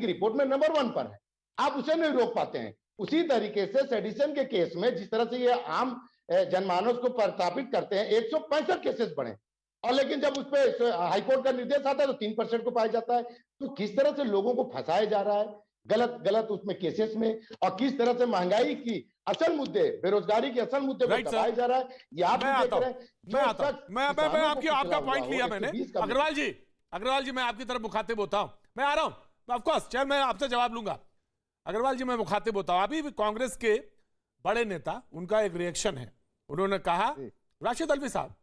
की रिपोर्ट में नंबर 1 पर है, आप उसे नहीं रोक पाते हैं। उसी तरीके से सेडिशन के केस में जिस तरह से ये आम जनमानस को प्रताड़ित करते हैं, 165 केसेस बढ़े, और लेकिन जब उस पर हाईकोर्ट का निर्देश आता है तो 3% को पाया जाता है। तो किस तरह से लोगों को फंसाया जा रहा है गलत गलत उसमें केसेस में, और किस तरह से महंगाई की असल मुद्दे, बेरोजगारी के असल मुद्दे को दबाया जा रहा है, ये आप भी देख रहे हैं। मैं आपका पॉइंट लिया मैंने। अग्रवाल जी मैं आपकी तरफ मुखातिब होता हूं, मैं आ रहा हूं, ऑफ कोर्स चल मैं आपसे जवाब लूंगा। अग्रवाल जी मैं मुखातिब होता हूं, अभी भी कांग्रेस के बड़े नेता, उनका एक रिएक्शन है, उन्होंने कहा राशिद अल्वी साहब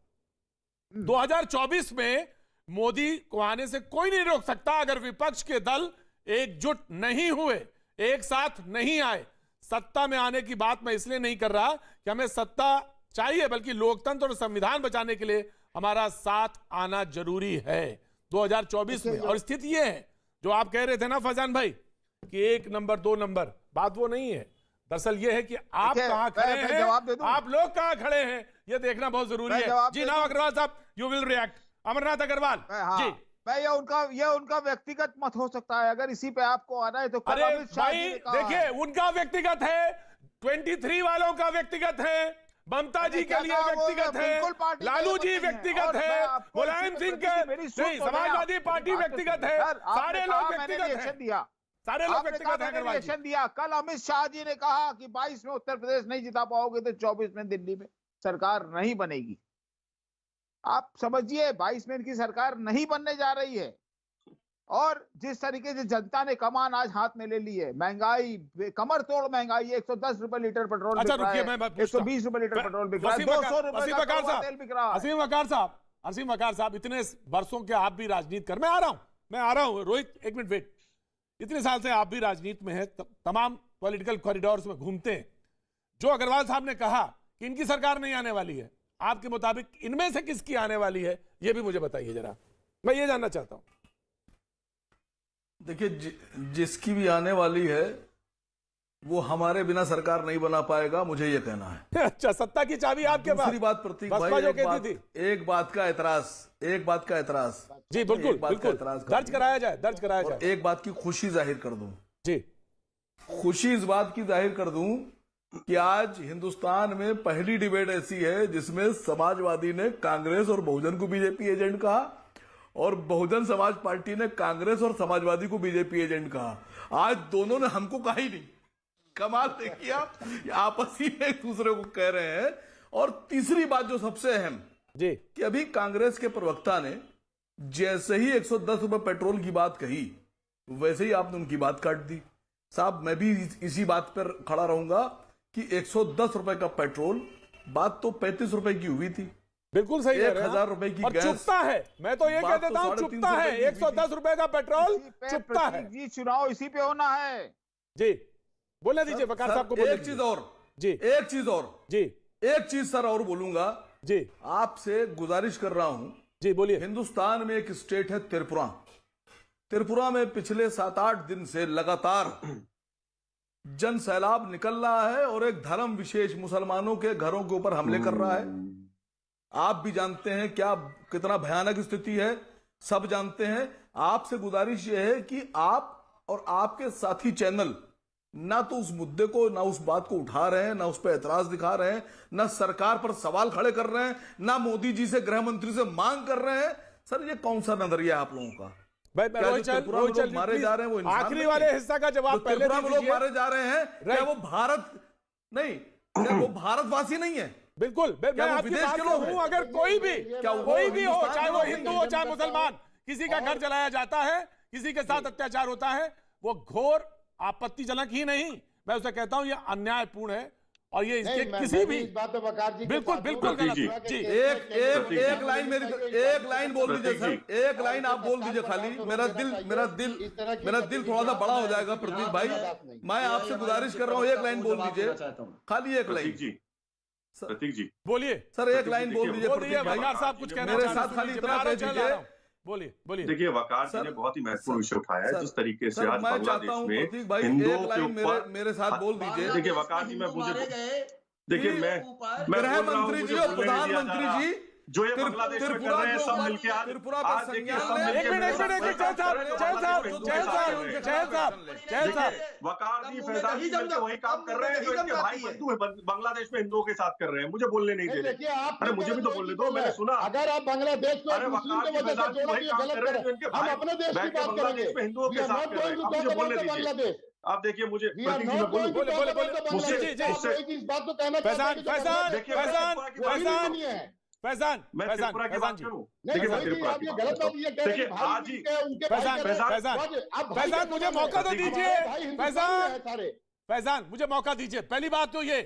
2024 में मोदी को आने से कोई नहीं रोक सकता अगर विपक्ष के दल एकजुट नहीं हुए, एक साथ नहीं आए। सत्ता में आने की बात मैं इसलिए नहीं कर रहा कि हमें सत्ता चाहिए, बल्कि लोकतंत्र और संविधान बचाने के लिए हमारा साथ आना जरूरी है 2024 में। और स्थिति यह है जो आप कह रहे थे ना फैजान भाई कि 1 नंबर 2 नंबर, बात वो नहीं है। दरअसल यह है कि आप कहां खड़े हैं, आप लोग कहां खड़े हैं, यह देखना बहुत जरूरी है। जी नाम अग्रवाल साहब, you will react. Amarnath Agarwal ji. मैं ये उनका व्यक्तिगत मत हो सकता है, अगर इसी पे आपको आना है तो। अरे भाई देखिए, उनका व्यक्तिगत है, 23 वालों का व्यक्तिगत है, ममता जी के लिए व्यक्तिगत है, लालू जी व्यक्तिगत है, मुलायम सिंह के नहीं, समाजवादी पार्टी व्यक्तिगत है, सारे लोग व्यक्तिगत हैं, सारे लोग व्यक्तिगत हैं। रिएक्शन दिया कल अमित शाह जी ने कहा कि 22 में उत्तर प्रदेश नहीं जिता पाओगे तो 24 में दिल्ली में सरकार नहीं बनेगी। आप समझिए 22 में इनकी सरकार नहीं बनने जा रही है। और जिस तरीके से जनता ने कमान आज हाथ में ले ली है, महंगाई कमर तोड़ महंगाई, 110 रुपए लीटर पेट्रोल बिक रहा है, 120 रुपए लीटर पेट्रोल बिक रहा है, 200 रुपए का तेल बिक रहा है। असीम वकार साहब, इतने वर्षों के आप भी राजनीति कर, मैं आ रहा हूं रोहित, एक मिनट वेट। इतने साल से आप भी राजनीति में है, तमाम पॉलिटिकल कॉरिडोर्स में घूमते हैं। जो अग्रवाल साहब ने कहा कि इनकी सरकार नहीं आने वाली है, आपके मुताबिक इनमें से किसकी आने वाली है, यह भी मुझे बताइए जरा, मैं ये जानना चाहता हूं। देखिए, जिसकी भी आने वाली है वो हमारे बिना सरकार नहीं बना पाएगा, मुझे ये कहना है। अच्छा, सत्ता की चाबी आपके पास। दूसरी बात प्रतीक भाई, एक बात का एतराज जी, बिल्कुल दर्ज कराया जाए। एक बात की खुशी जाहिर कर दूं जी, खुशी इस बात की जाहिर कर दूं कि आज हिंदुस्तान में पहली डिबेट ऐसी है जिसमें समाजवादी ने कांग्रेस और बहुजन को बीजेपी एजेंट कहा, और बहुजन समाज पार्टी ने कांग्रेस और समाजवादी को बीजेपी एजेंट कहा। आज दोनों ने हमको कहा ही नहीं। कमाल देखिए आप, आपस ही में एक दूसरे को कह रहे हैं। और तीसरी बात जो सबसे अहम जी, कि अभी कांग्रेस के प्रवक्ता ने जैसे ही 110 रुपए पेट्रोल की बात कही, वैसे ही आपने उनकी बात काट दी। साहब, मैं भी इसी बात पर खड़ा रहूंगा कि 110 रुपए का पेट्रोल, बात तो 35 रुपए की हुई थी। बिल्कुल सही, 1000 रुपए की गैस चुपता है। मैं तो ये कह देता हूं, चुपता है 110 रुपए का पेट्रोल चुपता है जी। चुनाव इसी पे होना है जी। बोले दीजिए वकार साहब को। एक चीज और जी, एक चीज सर और बोलूंगा जी, आपसे गुजारिश कर रहा हूं जी, बोलिए। हिंदुस्तान में एक स्टेट है त्रिपुरा में पिछले 7-8 दिन से लगातार जन सैलाब निकल रहा है और एक धर्म विशेष मुसलमानों के घरों के ऊपर हमले कर रहा है। आप भी जानते हैं क्या कितना भयानक स्थिति है, सब जानते हैं। आपसे गुजारिश यह है कि आप और आपके साथी चैनल ना तो उस मुद्दे को, ना उस बात को उठा रहे हैं, ना उस पर ऐतराज दिखा रहे हैं, ना सरकार पर सवाल खड़े कर रहे हैं, ना मोदी जी से, गृह मंत्री से मांग कर रहे हैं। सर, ये कौन सा नजरिया है आप लोगों का? भाई मारे जा रहे हैं, वो आखिरी वाले हिस्सा का जवाब पहले लोग मारे जा रहे हैं, क्या वो भारत नहीं, क्या वो भारतवासी नहीं है? बिल्कुल, मैं आपकी बात से हूं। अगर कोई भी हो, चाहे वो हिंदू हो चाहे मुसलमान, किसी का घर जलाया जाता है, किसी के साथ अत्याचार होता है, वो घोर आपत्तिजनक ही नहीं, मैं उसे कहता हूं ये अन्यायपूर्ण है। और ये इसके किसी भी बिल्कुल जी। एक लाइन बोल दीजिए सर, एक लाइन आप बोल दीजिए खाली। मेरा दिल थोड़ा सा बड़ा हो जाएगा प्रदीप भाई। मैं आपसे गुजारिश कर रहा हूँ, एक लाइन बोल दीजिए, खाली एक लाइन जी। प्रतीक जी बोलिए सर, एक लाइन बोल दीजिए प्रतीक भाई। साहब कुछ कहना मेरे साथ खाली इतना कह दीजिए। बोलिए। देखिए, वकार जी ने बहुत ही महत्वपूर्ण विषय उठाया है, जिस तरीके से आज बांग्लादेश में हिंदुओं के ऊपर। मेरे साथ बोल दीजिए। देखिए वकार जी, मैं मुझे देखिए मैं गृह मंत्री जी और प्रधानमंत्री जी जो ये बांग्लादेश में कर रहे हैं सब मिलके आज देखिए सब वकार जी फैजान जी मिलकर वही काम कर रहे हैं जो इनके भाई बंधु है बांग्लादेश में हिंदुओं के साथ कर रहे हैं। मुझे बोलने नहीं दे रहे। अरे मुझे भी तो बोलने दो, मैंने सुना। अगर आप बांग्लादेश को अरे वकार जी फैजान जी वही काम कर रहे हैं जो इनके भाई अपने देश की बात बांग्लादेश में हिंदुओं के साथ कर रहे हैं। मुझे बोलने दीजिए। आप देखिए मुझे प्रतीक जी मैं बोलूं फैजान मैं त्रिपुरा की बात करूं। देखिए मैं त्रिपुरा की बात गलत बात ये कह रहे देखिए हैं आज ही फैजान मुझे मौका तो दीजिए। फैजान मुझे मौका दीजिए। पहली बात तो ये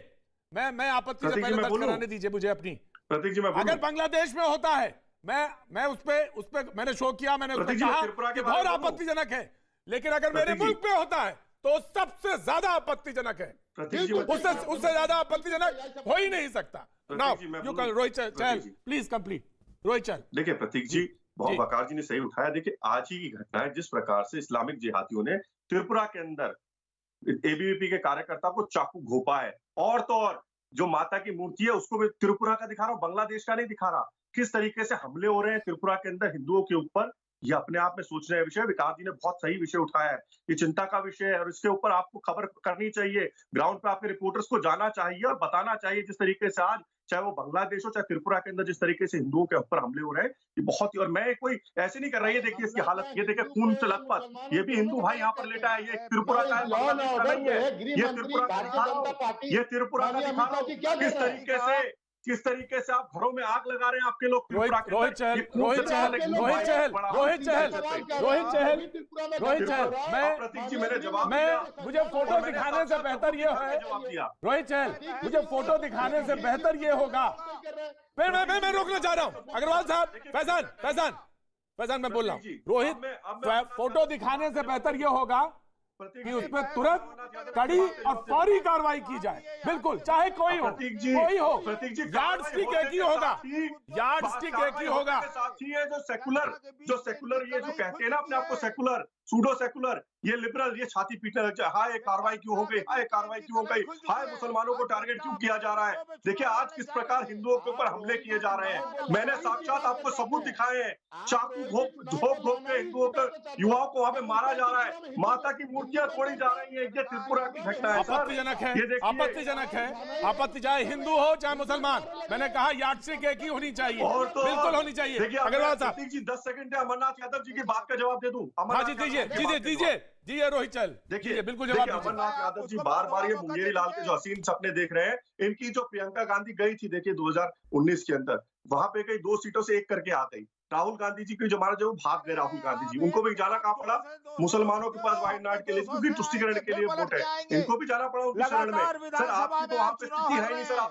मैं आपत्ति से पहले दर्ज कराने दीजिए मुझे अपनी। प्रतीक जी मैं अगर बांग्लादेश में होता है मैं उस पे मैंने शो किया, मैंने उसमें कहा कि बहुत आपत्तिजनक है, लेकिन अगर मेरे मुल्क में होता है तो सबसे ज्यादा आपत्तिजनक है। उससे ज्यादा आपत्तिजनक हो ही नहीं सकता। Now you can Rohit Chahal please complete. Rohit Chahal देखिए प्रतीक जी बहुत वकार जी ने सही उठाया। देखिए आज ही की घटना है जिस प्रकार से इस्लामिक जिहादियों ने त्रिपुरा के अंदर एबीवीपी के कार्यकर्ता को चाकू घोपा है, और तो और जो माता की मूर्ति है उसको भी त्रिपुरा का दिखा रहा हूं, बांग्लादेश का नहीं दिखा रहा। किस तरीके से हमले हो रहे हैं त्रिपुरा के अंदर हिंदुओं के ऊपर, ये अपने आप में सोचने का विषय। विकास जी ने बहुत सही विषय उठाया है, ये चिंता का विषय है और इसके ऊपर आपको खबर करनी चाहिए। ग्राउंड पे आपके रिपोर्टर्स को जाना चाहिए और बताना चाहिए जिस तरीके से आज चाहे वो बांग्लादेश हो चाहे त्रिपुरा के अंदर जिस तरीके से हिंदुओं के ऊपर हमले हो रहे हैं, ये बहुत ही। और मैं कोई ऐसे नहीं कर रहा है, देखिए इसकी हालत, ये देखिए खून से लथपथ, ये भी हिंदू भाई यहाँ पर लेटा है, ये त्रिपुरा का है, बांग्लादेश का नहीं है। ये त्रिपुरा का दिखा रहा हूं, ये त्रिपुरा का दिखा रहा हूं किस तरीके से आप घरों में आग लगा रहे हैं आपके लोग। रोहित चहल प्रतीक जी मैंने जवाब मुझे फोटो दिखाने से बेहतर ये है रोहित चहल, मुझे फोटो दिखाने से बेहतर ये होगा। मैं रोकना चाह रहा हूं अग्रवाल साहब। फैजान मैं बोल रहा हूं रोहित, फोटो दिखाने से बेहतर ये होगा कि उसमें तुरंत कड़ी और फौरी कार्रवाई की जाए। बिल्कुल, चाहे कोई हो यार्ड स्टिक एक ही होगा, यार्ड स्टिक एक ही होगा। साथी है जो सेकुलर ये जो कहते हैं ना अपने आप को सेकुलर, सूडो सेकुलर, ये लिबरल, ये छाती पीटने लग जाए। हाय कार्रवाई क्यों हो गई, हाय कार्रवाई क्यों हो गई, हाय मुसलमानों को टारगेट क्यों किया जा रहा है। देखिए आज किस प्रकार हिंदुओं के ऊपर हमले किए जा रहे हैं। मैंने साक्षात आपको सबूत दिखाए हैं, चाकू घोप के हिंदुओं को, युवाओं को वहां पे मारा जा रहा है, माता की मूर्तियां तोड़ी जा रही है। ये त्रिपुरा की घटना है। आपत्तिजनक है, आपत्ति चाहे हिंदू हो चाहे मुसलमान। मैंने कहा यार्ड स्टिक एक ही होनी चाहिए, बिल्कुल होनी चाहिए। अग्रवाल साहब जी 10 सेकंड अमरनाथ यादव जी की बात का जवाब दे दूं। हाँ जी दीजिए रोहित चहल, देखिए बिल्कुल जवाब दीजिए। अमरनाथ यादव जी बार ये मुंगेरी लाल के जो हसीन सपने देख रहे हैं, इनकी जो प्रियंका गांधी गई थी देखिए 2019 के अंदर, वहां पे कई 2 सीटों से 1 करके आ गई। राहुल गांधी जी की जो हमारा जो भाग गए राहुल गांधी जी, उनको भी जाना कहाँ पड़ा मुसलमानों के पास वायनाड के लिए, क्योंकि तुष्टिकरण के लिए वोट है, इनको भी जाना पड़ा उनकी शरण में। सर आपकी तो वहां पे स्थिति है नहीं सर।